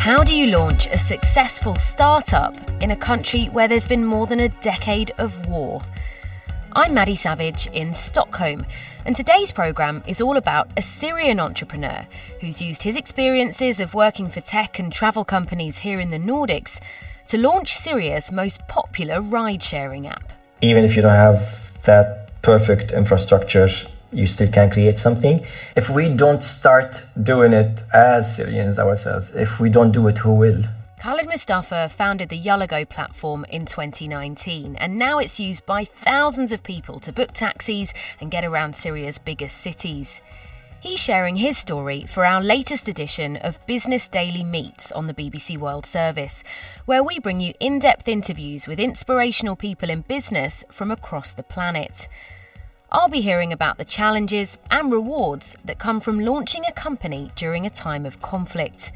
How do you launch a successful startup in a country where there's been more than a decade of war? I'm Maddie Savage in Stockholm, and today's programme is all about a Syrian entrepreneur who's used his experiences of working for tech and travel companies here in the Nordics to launch Syria's most popular ride-sharing app. Even if you don't have that perfect infrastructure, you still can create something. If we don't start doing it as Syrians ourselves, if we don't do it, who will? Khalid Mustafa founded the Yalago platform in 2019, and now it's used by thousands of people to book taxis and get around Syria's biggest cities. He's sharing his story for our latest edition of Business Daily Meets on the BBC World Service, where we bring you in-depth interviews with inspirational people in business from across the planet. I'll be hearing about the challenges and rewards that come from launching a company during a time of conflict,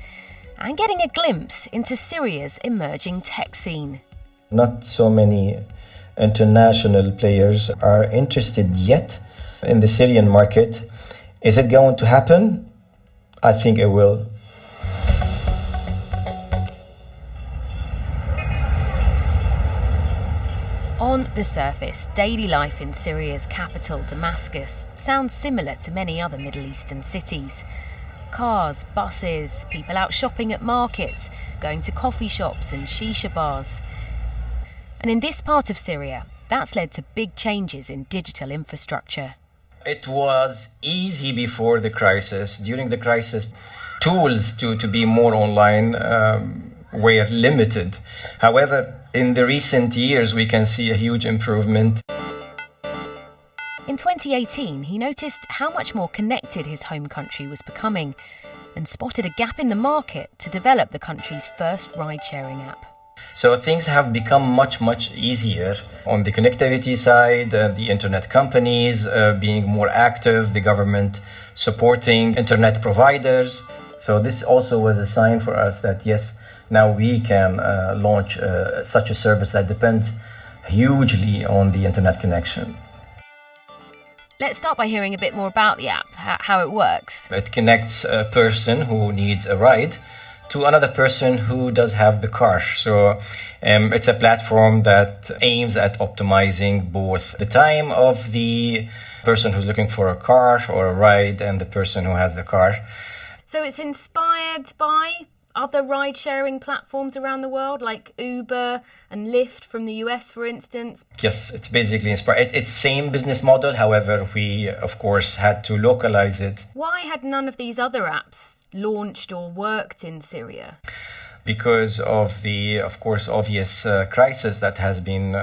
and getting a glimpse into Syria's emerging tech scene. Not so many international players are interested yet in the Syrian market. Is it going to happen? I think it will. On the surface, daily life in Syria's capital, Damascus, sounds similar to many other Middle Eastern cities. Cars, buses, people out shopping at markets, going to coffee shops and shisha bars. And in this part of Syria, that's led to big changes in digital infrastructure. It was easy before the crisis. During the crisis, tools to be more online were limited. However, in the recent years, we can see a huge improvement. In 2018, he noticed how much more connected his home country was becoming and spotted a gap in the market to develop the country's first ride-sharing app. So things have become much easier on the connectivity side, the internet companies being more active, the government supporting internet providers. So this also was a sign for us that yes, now we can launch such a service that depends hugely on the internet connection. Let's start by hearing a bit more about the app, how it works. It connects a person who needs a ride to another person who does have the car. So it's a platform that aims at optimizing both the time of the person who's looking for a car or a ride and the person who has the car. So it's inspired by other ride-sharing platforms around the world, like Uber and Lyft from the US, for instance? Yes, it's basically inspired. It's same business model. However, we, of course, had to localize it. Why had none of these other apps launched or worked in Syria? Because of the, of course, obvious crisis that has been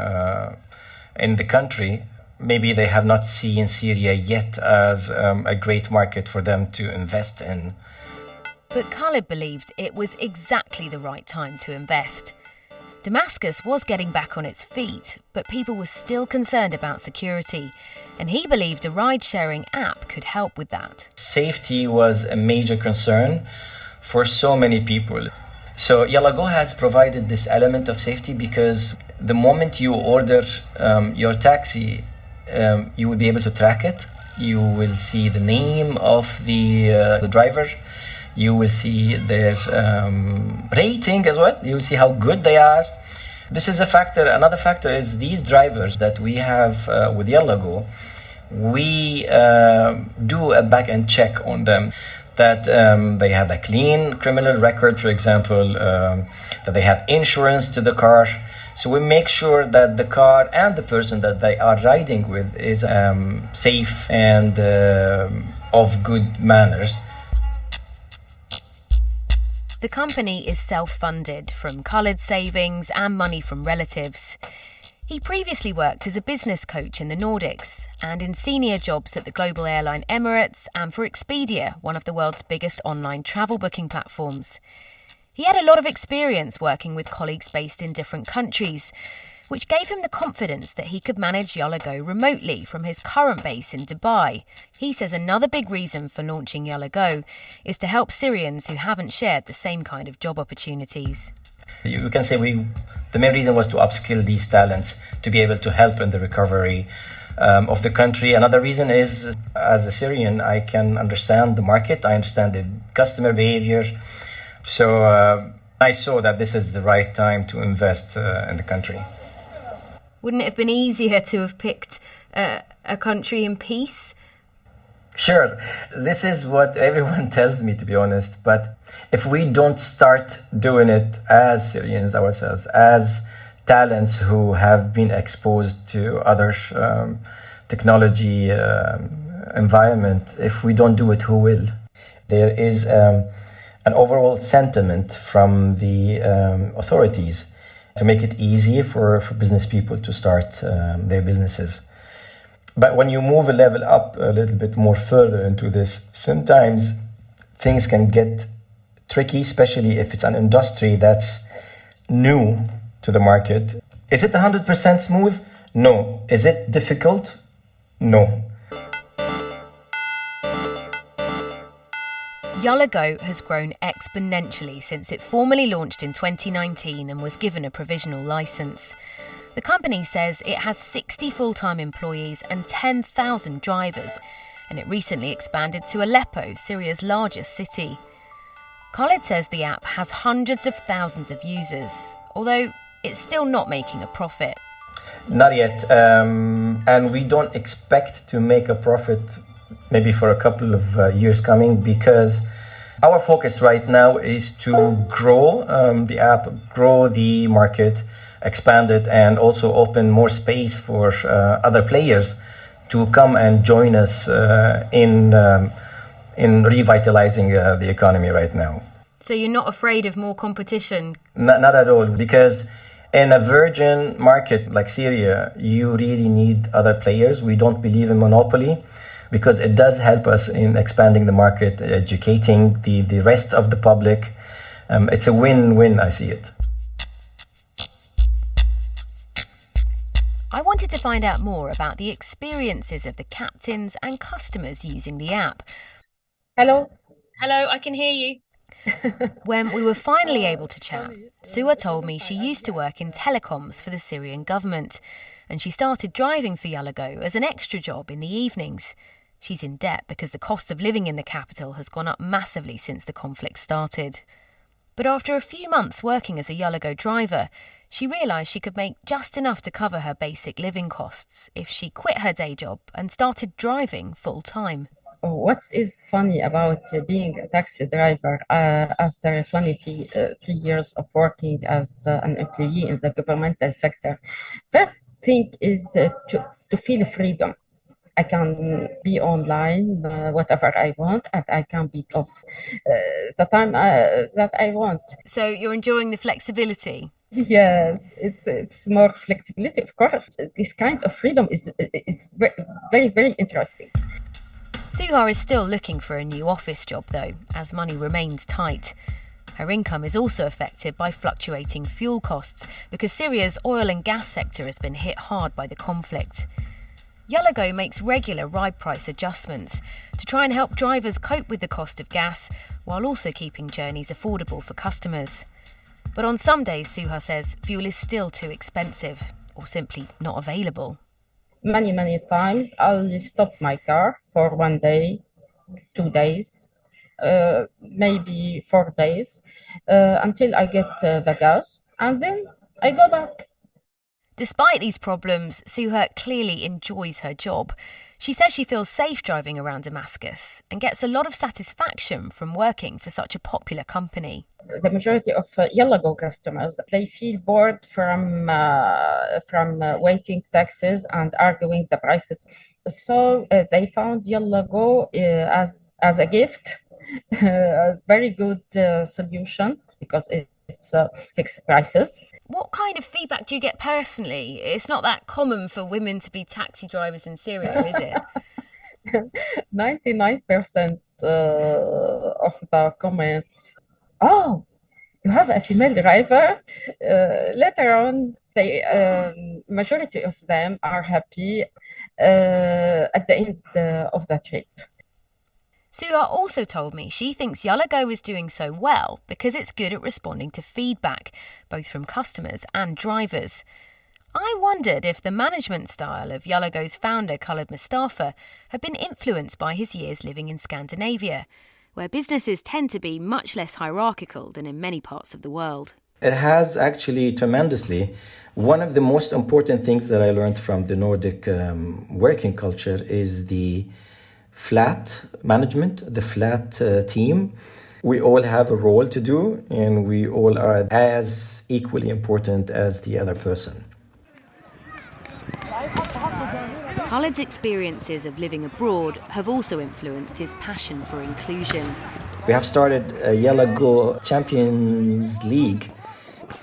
in the country. Maybe they have not seen Syria yet as a great market for them to invest in. But Khalid believed it was exactly the right time to invest. Damascus was getting back on its feet, but people were still concerned about security, and he believed a ride-sharing app could help with that. Safety was a major concern for so many people. So Yalago has provided this element of safety because the moment you order your taxi, you will be able to track it. You will see the name of the driver. You will see their rating as well. You will see how good they are. This is a factor. Another factor is these drivers that we have with Yalago, we do a back-end check on them, that they have a clean criminal record, for example, that they have insurance to the car. So we make sure that the car and the person that they are riding with is safe and of good manners. The company is self-funded from Khalid's savings and money from relatives. He previously worked as a business coach in the Nordics and in senior jobs at the global airline Emirates and for Expedia, one of the world's biggest online travel booking platforms. He had a lot of experience working with colleagues based in different countries, which gave him the confidence that he could manage Yalago remotely from his current base in Dubai. He says another big reason for launching Yalago is to help Syrians who haven't shared the same kind of job opportunities. You can say the main reason was to upskill these talents to be able to help in the recovery of the country. Another reason is, as a Syrian, I can understand the market, I understand the customer behavior. So I saw that this is the right time to invest in the country. Wouldn't it have been easier to have picked a country in peace? Sure, this is what everyone tells me, to be honest. But if we don't start doing it as Syrians ourselves, as talents who have been exposed to other technology environment, if we don't do it, who will? There is an overall sentiment from the authorities to make it easy for business people to start their businesses. But when you move a level up a little bit more further into this, sometimes things can get tricky, especially if it's an industry that's new to the market. Is it 100% smooth? No. Is it difficult? No. Yalago has grown exponentially since it formally launched in 2019 and was given a provisional licence. The company says it has 60 full-time employees and 10,000 drivers, and it recently expanded to Aleppo, Syria's largest city. Khalid says the app has hundreds of thousands of users, although it's still not making a profit. Not yet, and we don't expect to make a profit maybe for a couple of years coming, because our focus right now is to grow the app, grow the market, expand it, and also open more space for other players to come and join us in revitalizing the economy right now. So you're not afraid of more competition? Not at all, because in a virgin market like Syria, you really need other players. We don't believe in monopoly, because it does help us in expanding the market, educating the rest of the public. It's a win-win, I see it. I wanted to find out more about the experiences of the captains and customers using the app. Hello. Hello, I can hear you. When we were finally able to chat, Suha told me she used to work in telecoms for the Syrian government, and she started driving for Yalago as an extra job in the evenings. She's in debt because the cost of living in the capital has gone up massively since the conflict started. But after a few months working as a Yalago driver, she realised she could make just enough to cover her basic living costs if she quit her day job and started driving full-time. What is funny about being a taxi driver after 23 years of working as an employee in the governmental sector? First thing is to feel freedom. I can be online whatever I want, and I can be off the time that I want. So you're enjoying the flexibility? Yes, it's more flexibility, of course. This kind of freedom is very, very interesting. Suha is still looking for a new office job, though, as money remains tight. Her income is also affected by fluctuating fuel costs because Syria's oil and gas sector has been hit hard by the conflict. Yalago makes regular ride price adjustments to try and help drivers cope with the cost of gas while also keeping journeys affordable for customers. But on some days, Suha says, fuel is still too expensive or simply not available. Many times I'll stop my car for 1 day, 2 days, maybe 4 days, until I get the gas, and then I go back. Despite these problems, Suha clearly enjoys her job. She says she feels safe driving around Damascus and gets a lot of satisfaction from working for such a popular company. The majority of Yalago customers, they feel bored from waiting taxis and arguing the prices. So they found Yalago as a gift, a very good solution because it's fixed prices. What kind of feedback do you get personally? It's not that common for women to be taxi drivers in Syria, is it? 99% of the comments, oh, you have a female driver. Later on, the majority of them are happy at the end of the trip. Suha also told me she thinks Yalago is doing so well because it's good at responding to feedback, both from customers and drivers. I wondered if the management style of Yalago's founder, Khalid Mustafa, had been influenced by his years living in Scandinavia, where businesses tend to be much less hierarchical than in many parts of the world. It has actually tremendously. One of the most important things that I learned from the Nordic working culture is the flat management, the flat team. We all have a role to do, and we all are as equally important as the other person. Khaled's experiences of living abroad have also influenced his passion for inclusion. We have started a Yalago Champions League.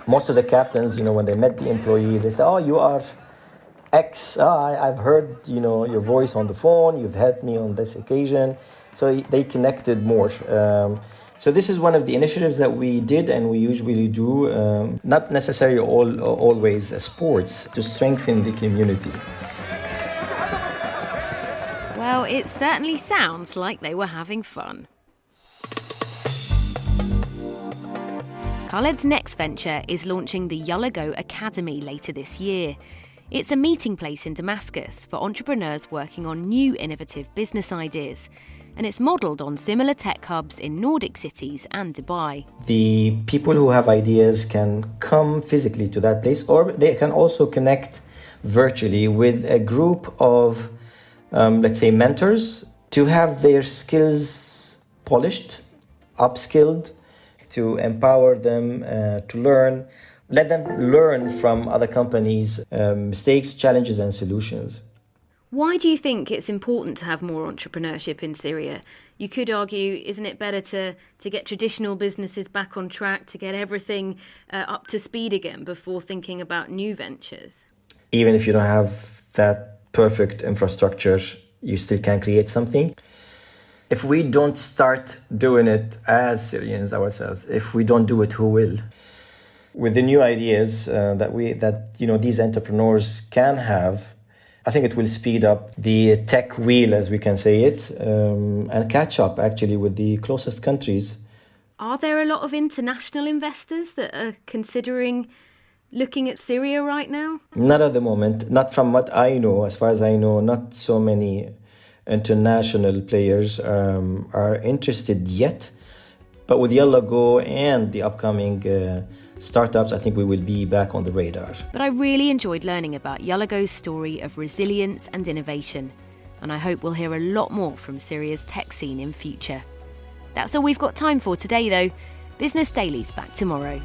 Most of the captains, when they met the employees, they said, "Oh, you are X. I've heard, your voice on the phone. You've helped me on this occasion." So they connected more. So this is one of the initiatives that we did and we usually do, not necessarily always sports, to strengthen the community. Well, it certainly sounds like they were having fun. Khaled's next venture is launching the Yalago Academy later this year. It's a meeting place in Damascus for entrepreneurs working on new innovative business ideas. And it's modelled on similar tech hubs in Nordic cities and Dubai. The people who have ideas can come physically to that place, or they can also connect virtually with a group of, let's say, mentors to have their skills polished, upskilled, to empower them to learn, let them learn from other companies' mistakes, challenges, and solutions. Why do you think it's important to have more entrepreneurship in Syria? You could argue, isn't it better to get traditional businesses back on track, to get everything up to speed again before thinking about new ventures? Even if you don't have that perfect infrastructure, you still can create something. If we don't start doing it as Syrians ourselves, if we don't do it, who will? With the new ideas that these entrepreneurs can have, I think it will speed up the tech wheel, as we can say it, and catch up actually with the closest countries. Are there a lot of international investors that are considering looking at Syria right now? Not at the moment. Not from what I know. As far as I know, not so many international players are interested yet. But with Yalago and the upcoming startups, I think we will be back on the radar. But I really enjoyed learning about Yalago's story of resilience and innovation. And I hope we'll hear a lot more from Syria's tech scene in future. That's all we've got time for today, though. Business Daily's back tomorrow.